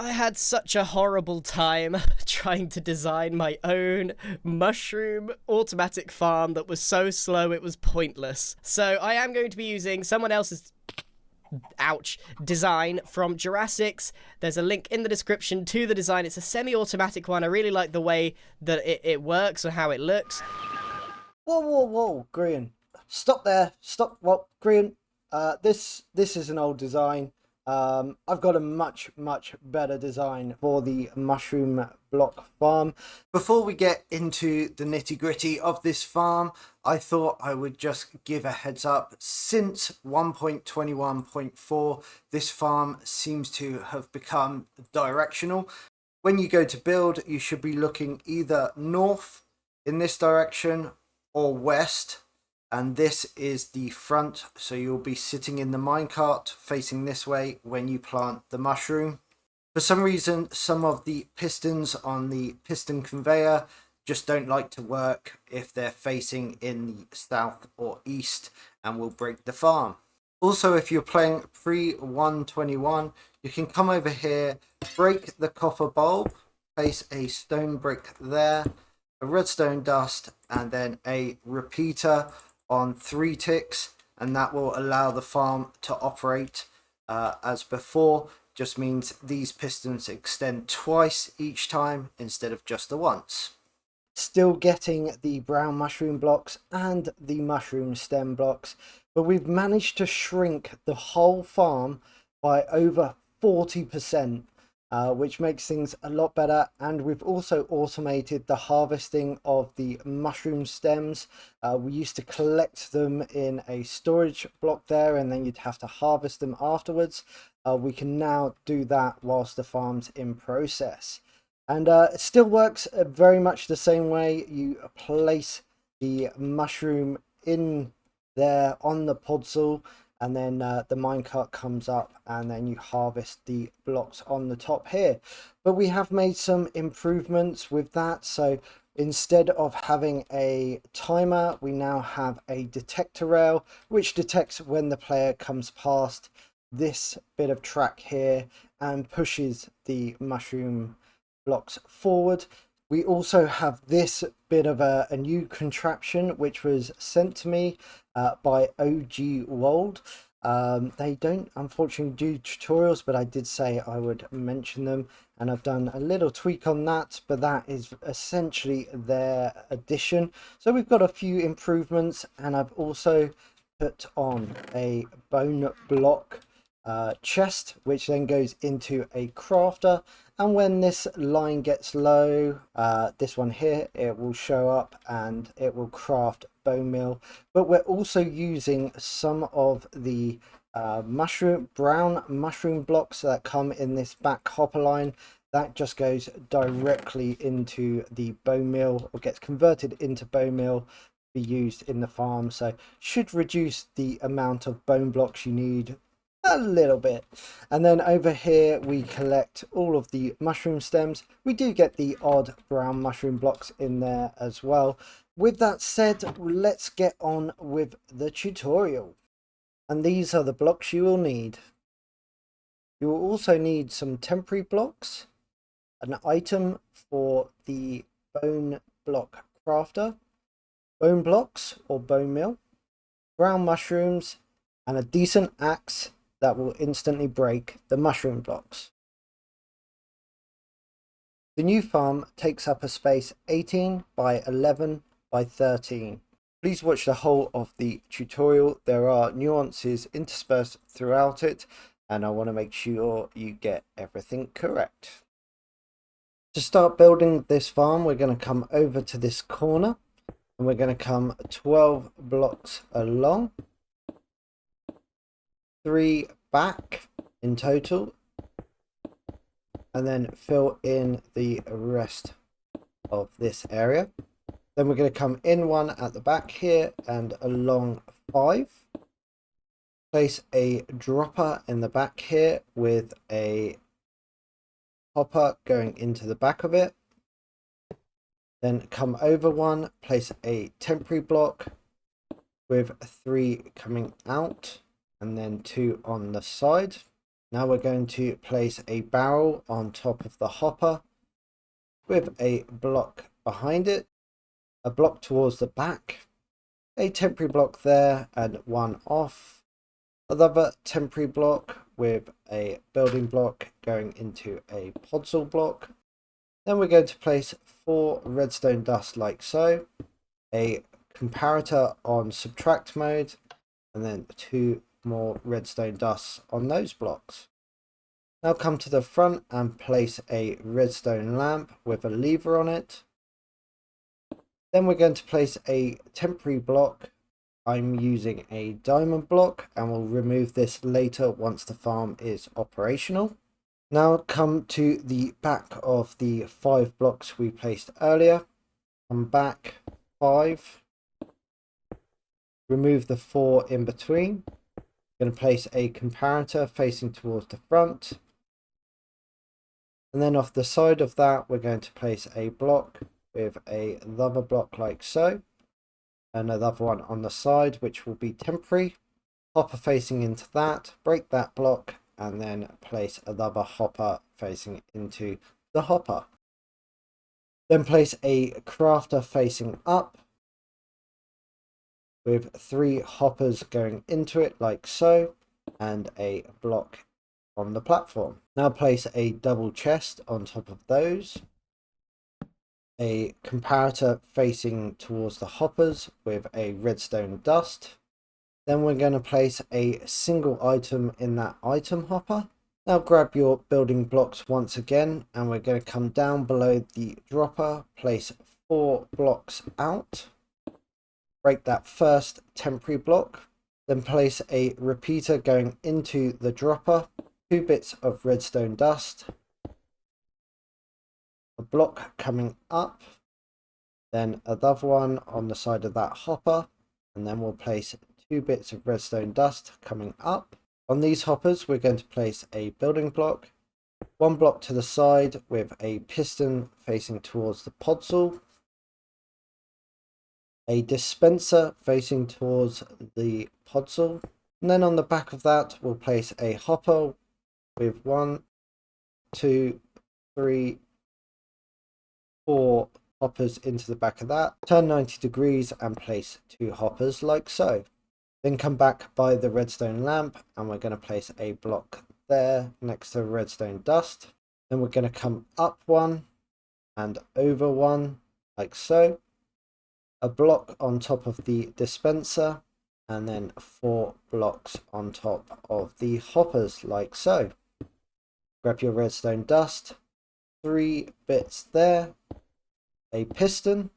I had such a horrible time trying to design my own mushroom automatic farm that was so slow it was pointless. So I am going to be using someone else's design from Jurassic's. There's a link in the description to the design. It's a semi-automatic one. I really like the way that it works or how it looks. Whoa, Grian. Stop there. Stop. Well, Grian, this is an old design. I've got a much better design for the mushroom block farm. Before we get into the nitty-gritty of this farm, I thought I would just give a heads up. Since 1.21.4, this farm seems to have become directional. When you go to build, you should be looking either north in this direction or west, and this is the front, so you'll be sitting in the minecart facing this way when you plant the mushroom. For some reason, some of the pistons on the piston conveyor just don't like to work if they're facing in the south or east and will break the farm. Also, if you're playing pre-121, you can come over here, break the copper bulb, place a stone brick there, a redstone dust, and then a repeater on 3 ticks, and that will allow the farm to operate as before. Just means these pistons extend twice each time instead of just the once. Still getting the brown mushroom blocks and the mushroom stem blocks, but we've managed to shrink the whole farm by over 40%. Which makes things a lot better, and we've also automated the harvesting of the mushroom stems. We used to collect them in a storage block there, and then you'd have to harvest them afterwards. We can now do that whilst the farm's in process, and it still works very much the same way. You place the mushroom in there on the podzol, and then the minecart comes up, and then you harvest the blocks on the top here. But we have made some improvements with that. So instead of having a timer, we now have a detector rail which detects when the player comes past this bit of track here and pushes the mushroom blocks forward. We also have this bit of a new contraption which was sent to me by OG Wold. They don't unfortunately do tutorials, but I did say I would mention them, and I've done a little tweak on that, but that is essentially their addition. So we've got a few improvements, and I've also put on a bone block chest, which then goes into a crafter, and when this line gets low, this one here, it will show up and it will craft bone meal. But we're also using some of the brown mushroom blocks that come in this back hopper line. That just goes directly into the bone meal, or gets converted into bone meal, be used in the farm. So should reduce the amount of bone blocks you need a little bit. And then over here we collect all of the mushroom stems. We do get the odd brown mushroom blocks in there as well. With that said, let's get on with the tutorial. And these are the blocks you will need. You will also need some temporary blocks, an item for the bone block crafter, bone blocks or bone meal, brown mushrooms, and a decent axe that will instantly break the mushroom blocks. The new farm takes up a space 18 by 11 by 13. Please watch the whole of the tutorial. There are nuances interspersed throughout it, and I want to make sure you get everything correct. To start building this farm, we're going to come over to this corner, and we're going to come 12 blocks along, 3 back in total, and then fill in the rest of this area. Then we're going to come in 1 at the back here and along 5. Place a dropper in the back here with a hopper going into the back of it. Then come over 1, place a temporary block with 3 coming out, and then 2 on the side. Now we're going to place a barrel on top of the hopper with a block behind it, a block towards the back, a temporary block there and one off, another temporary block with a building block going into a podzol block. Then we're going to place 4 redstone dust like so, a comparator on subtract mode, and then 2 more redstone dusts on those blocks. Now come to the front and place a redstone lamp with a lever on it. Then we're going to place a temporary block. I'm using a diamond block and we'll remove this later once the farm is operational. Now come to the back of the 5 blocks we placed earlier. Come back 5. Remove the 4 in between. I'm going to place a comparator facing towards the front. And then off the side of that, we're going to place a block with another block like so. Another one on the side, which will be temporary. Hopper facing into that, break that block, and then place another hopper facing into the hopper. Then place a crafter facing up with 3 hoppers going into it like so, and a block on the platform. Now place a double chest on top of those, a comparator facing towards the hoppers with a redstone dust. Then we're going to place a single item in that item hopper. Now grab your building blocks once again, and we're going to come down below the dropper, place 4 blocks out, break that first temporary block, then place a repeater going into the dropper, 2 bits of redstone dust, a block coming up, then another one on the side of that hopper, and then we'll place 2 bits of redstone dust coming up. On these hoppers we're going to place a building block, 1 block to the side with a piston facing towards the podzol, a dispenser facing towards the podzol, and then on the back of that we'll place a hopper with 1, 2, 3, 4 hoppers into the back of that, turn 90 degrees and place 2 hoppers like so. Then come back by the redstone lamp and we're going to place a block there next to the redstone dust. Then we're going to come up 1 and over 1 like so, a block on top of the dispenser, and then 4 blocks on top of the hoppers like so. Grab your redstone dust, 3 bits there, a piston.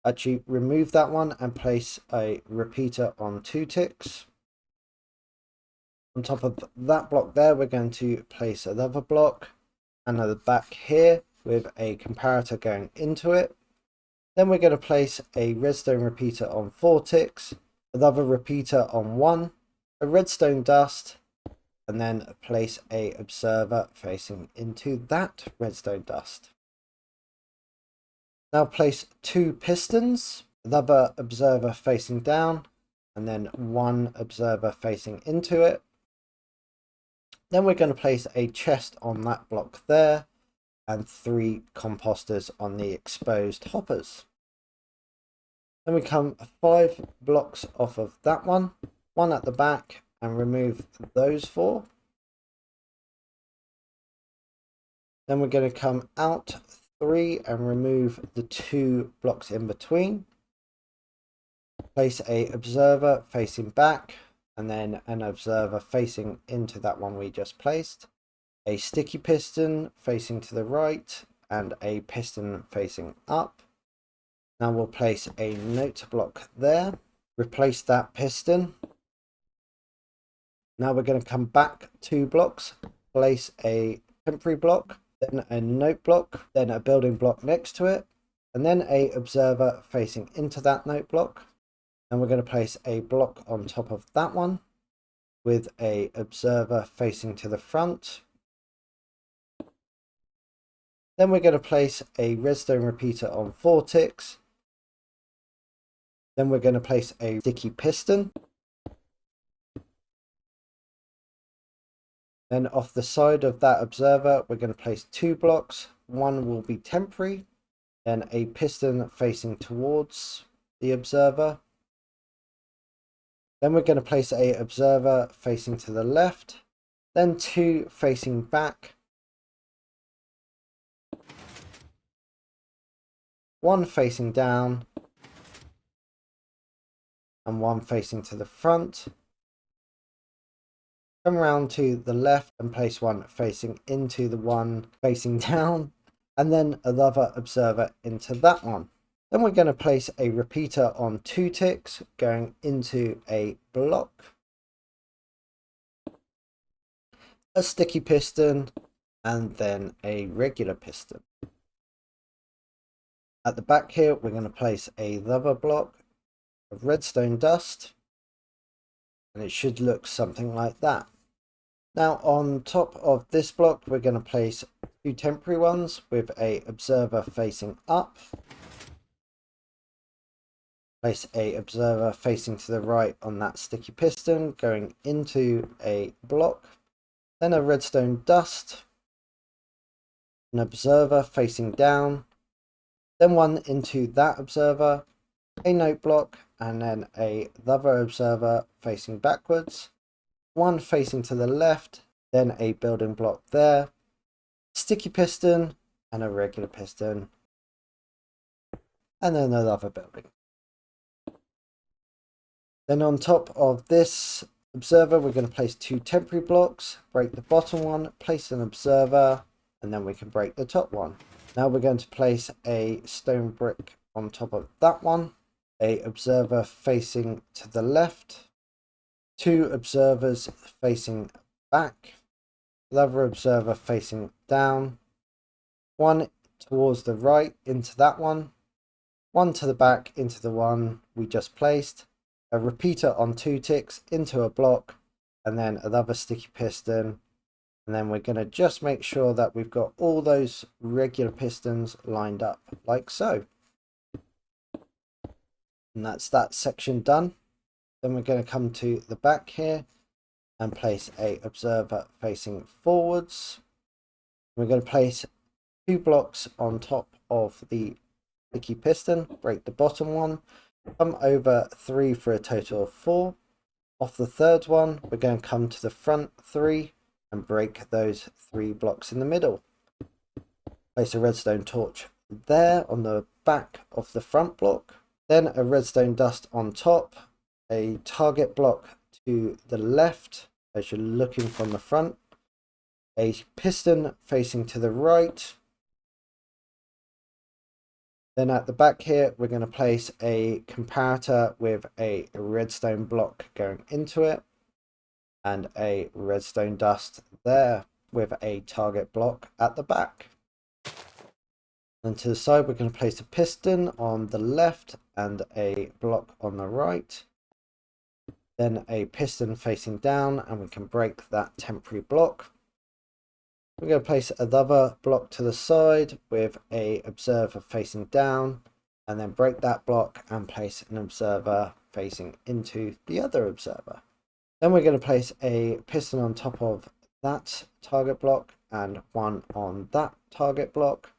Actually remove that one and place a repeater on 2 ticks. On top of that block there we're going to place another block, another back here with a comparator going into it. Then we're going to place a redstone repeater on 4 ticks, another repeater on 1, a redstone dust, and then place a observer facing into that redstone dust. Now place 2 pistons, another observer facing down, and then 1 observer facing into it. Then we're going to place a chest on that block there, and 3 composters on the exposed hoppers. Then we come 5 blocks off of that one at the back, and remove those 4. Then we're going to come out 3 and remove the 2 blocks in between. Place a observer facing back, and then an observer facing into that one we just placed. A sticky piston facing to the right, and a piston facing up. Now we'll place a note block there, replace that piston. Now we're going to come back 2 blocks, place a temporary block, then a note block, then a building block next to it, and then a observer facing into that note block. And we're going to place a block on top of that one with a observer facing to the front. Then we're going to place a redstone repeater on 4 ticks. Then we're going to place a sticky piston. Then off the side of that observer, we're going to place 2 blocks. One will be temporary, then a piston facing towards the observer. Then we're going to place a observer facing to the left, then 2 facing back, 1 facing down, and 1 facing to the front. Come around to the left and place 1 facing into the one facing down, and then another observer into that one. Then we're going to place a repeater on 2 ticks going into a block, a sticky piston, and then a regular piston. At the back here, we're going to place another block of redstone dust, and it should look something like that. Now on top of this block, we're going to place 2 temporary ones with a observer facing up. Place a observer facing to the right on that sticky piston going into a block. Then a redstone dust. An observer facing down. Then 1 into that observer. A note block, and then another observer facing backwards. 1 facing to the left. Then a building block there. Sticky piston and a regular piston. And then another building. Then on top of this observer, we're going to place 2 temporary blocks, break the bottom one, place an observer, and then we can break the top one. Now we're going to place a stone brick on top of that one, a observer facing to the left, 2 observers facing back, another observer facing down, 1 towards the right into that one, 1 to the back into the one we just placed, a repeater on 2 ticks into a block, and then another sticky piston. And then we're going to just make sure that we've got all those regular pistons lined up like so. And that's that section done. Then we're going to come to the back here and place a observer facing forwards. We're going to place 2 blocks on top of the sticky piston, break the bottom one, come over 3 for a total of 4. Off the third one, we're going to come to the front 3 and break those 3 blocks in the middle. Place a redstone torch there on the back of the front block, then a redstone dust on top, a target block to the left as you're looking from the front, a piston facing to the right. Then at the back here, we're going to place a comparator with a redstone block going into it, and a redstone dust there with a target block at the back. And to the side, we're going to place a piston on the left and a block on the right. Then a piston facing down, and we can break that temporary block. We're going to place another block to the side with a observer facing down, and then break that block and place an observer facing into the other observer. Then we're going to place a piston on top of that target block and 1 on that target block,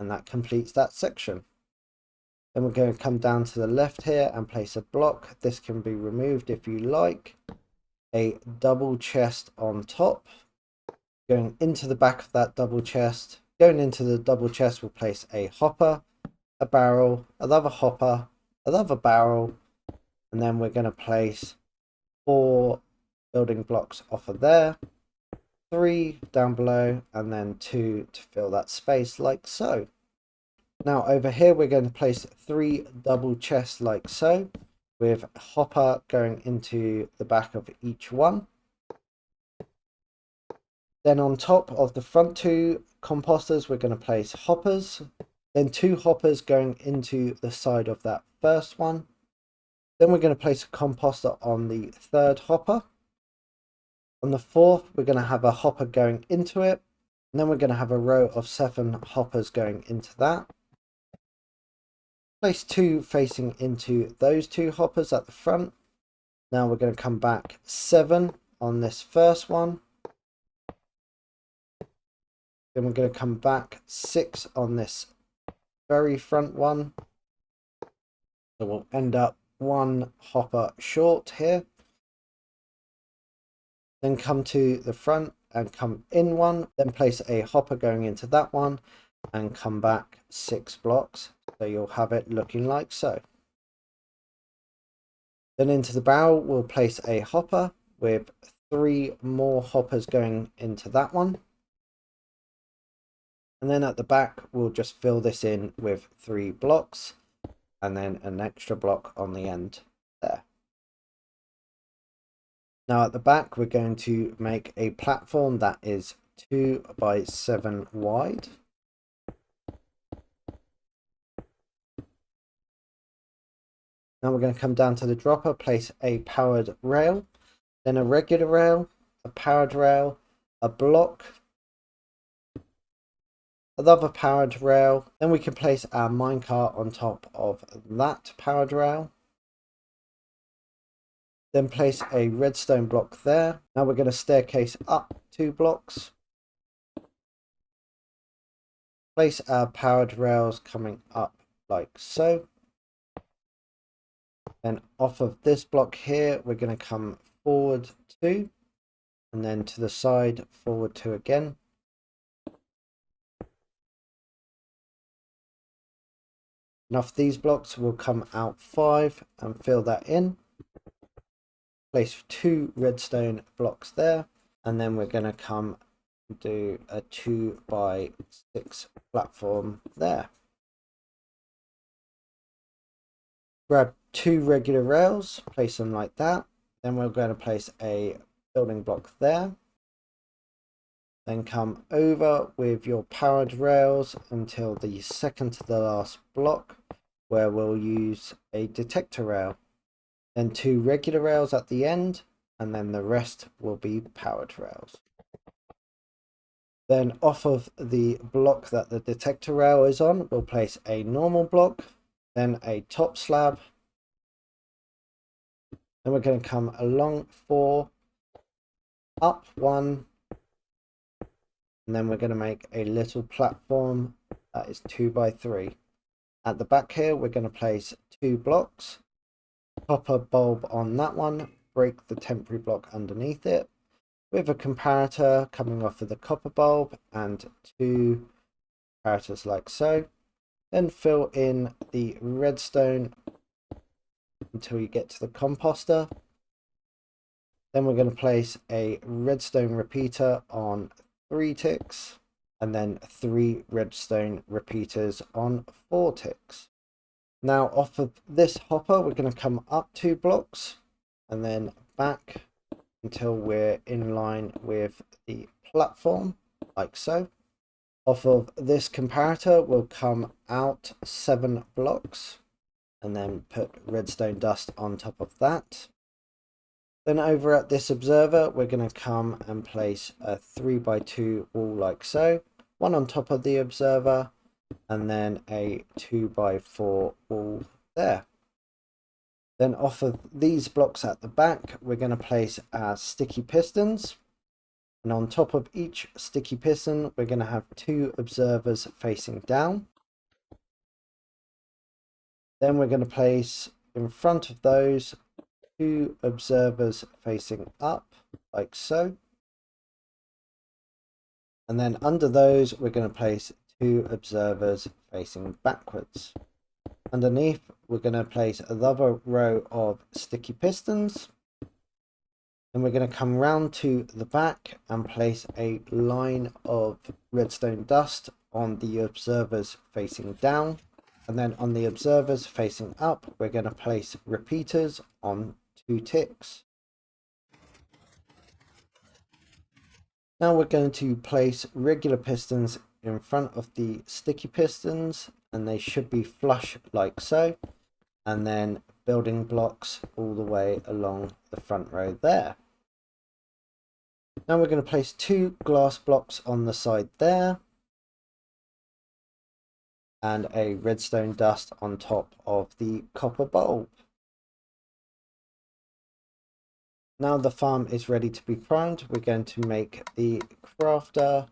and that completes that section. Then we're going to come down to the left here and place a block. This can be removed if you like. A double chest on top. Going into the back of that double chest. Going into the double chest, we'll place a hopper, a barrel, another hopper, another barrel, and then we're going to place 4 building blocks off of there, 3 down below, and then 2 to fill that space like so. Now over here, we're going to place 3 double chests like so, with a hopper going into the back of each one. Then on top of the front 2 composters, we're going to place hoppers. Then 2 hoppers going into the side of that first one. Then we're going to place a composter on the 3rd hopper. On the 4th, we're going to have a hopper going into it. And then we're going to have a row of 7 hoppers going into that. Place 2 facing into those 2 hoppers at the front. Now we're going to come back 7 on this first one. Then we're going to come back 6 on this very front one. So we'll end up 1 hopper short here. Then come to the front and come in 1. Then place a hopper going into that one and come back 6 blocks. So you'll have it looking like so. Then into the barrel we'll place a hopper with 3 more hoppers going into that one. And then at the back we'll just fill this in with 3 blocks and then an extra block on the end there. Now at the back we're going to make a platform that is 2 by 7 wide. Now we're going to come down to the dropper, place a powered rail, then a regular rail, a powered rail, a block, another powered rail. Then we can place our minecart on top of that powered rail. Then place a redstone block there. Now we're going to staircase up 2 blocks. Place our powered rails coming up like so. Then off of this block here, we're going to come forward 2, and then to the side, forward 2 again. And off these blocks, we'll come out 5 and fill that in. Place 2 redstone blocks there, and then we're going to come do a 2 by 6 platform there. Grab 2 regular rails, place them like that. Then we're going to place a building block there. Then come over with your powered rails until the second to the last block, where we'll use a detector rail. Then 2 regular rails at the end, and then the rest will be powered rails. Then off of the block that the detector rail is on, we'll place a normal block, then a top slab. Then we're going to come along 4, up 1, and then we're going to make a little platform that is 2 by 3. At the back here, we're going to place 2 blocks, copper bulb on that one, break the temporary block underneath it, with a comparator coming off of the copper bulb and 2 comparators like so. Then fill in the redstone until you get to the composter. Then we're going to place a redstone repeater on 3 ticks, and then 3 redstone repeaters on 4 ticks. Now off of this hopper, we're going to come up 2 blocks and then back until we're in line with the platform, like so. Off of this comparator, we'll come out 7 blocks and then put redstone dust on top of that. Then over at this observer, we're going to come and place a 3 by 2 wall like so, one on top of the observer, and then a 2 by 4 wall there. Then off of these blocks at the back, we're going to place our sticky pistons. And on top of each sticky piston, we're going to have 2 observers facing down. Then we're going to place in front of those 2 observers facing up, like so. And then under those, we're going to place 2 observers facing backwards. Underneath, we're going to place another row of sticky pistons. Then we're going to come round to the back and place a line of redstone dust on the observers facing down. And then on the observers facing up, we're going to place repeaters on 2 ticks. Now we're going to place regular pistons in front of the sticky pistons, and they should be flush like so. And then building blocks all the way along the front row there. Now we're going to place 2 glass blocks on the side there, and a redstone dust on top of the copper bulb. Now the farm is ready to be primed. We're going to make the crafter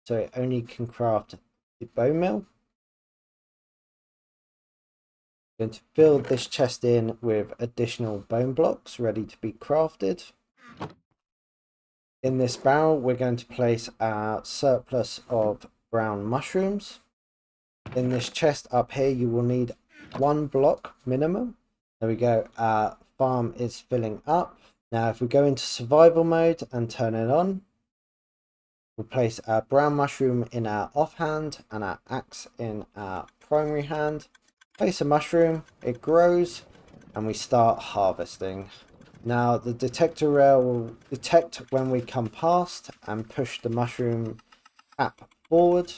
so it only can craft the bone meal. I'm going to fill this chest in with additional bone blocks ready to be crafted. In this barrel, we're going to place our surplus of brown mushrooms. In this chest up here, you will need 1 block minimum. There we go. Our farm is filling up. Now, if we go into survival mode and turn it on, we'll place our brown mushroom in our offhand and our axe in our primary hand. Place a mushroom, it grows, and we start harvesting. Now the detector rail will detect when we come past and push the mushroom cap forward.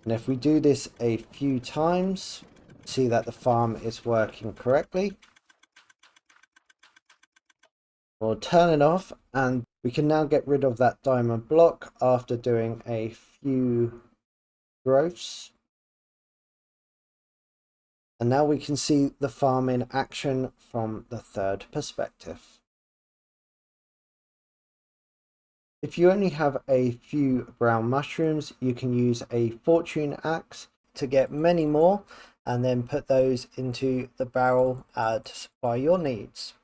And if we do this a few times, see that the farm is working correctly. We'll turn it off and we can now get rid of that diamond block after doing a few growths. And now we can see the farm in action from the third perspective. If you only have a few brown mushrooms, you can use a fortune axe to get many more and then put those into the barrel to supply your needs.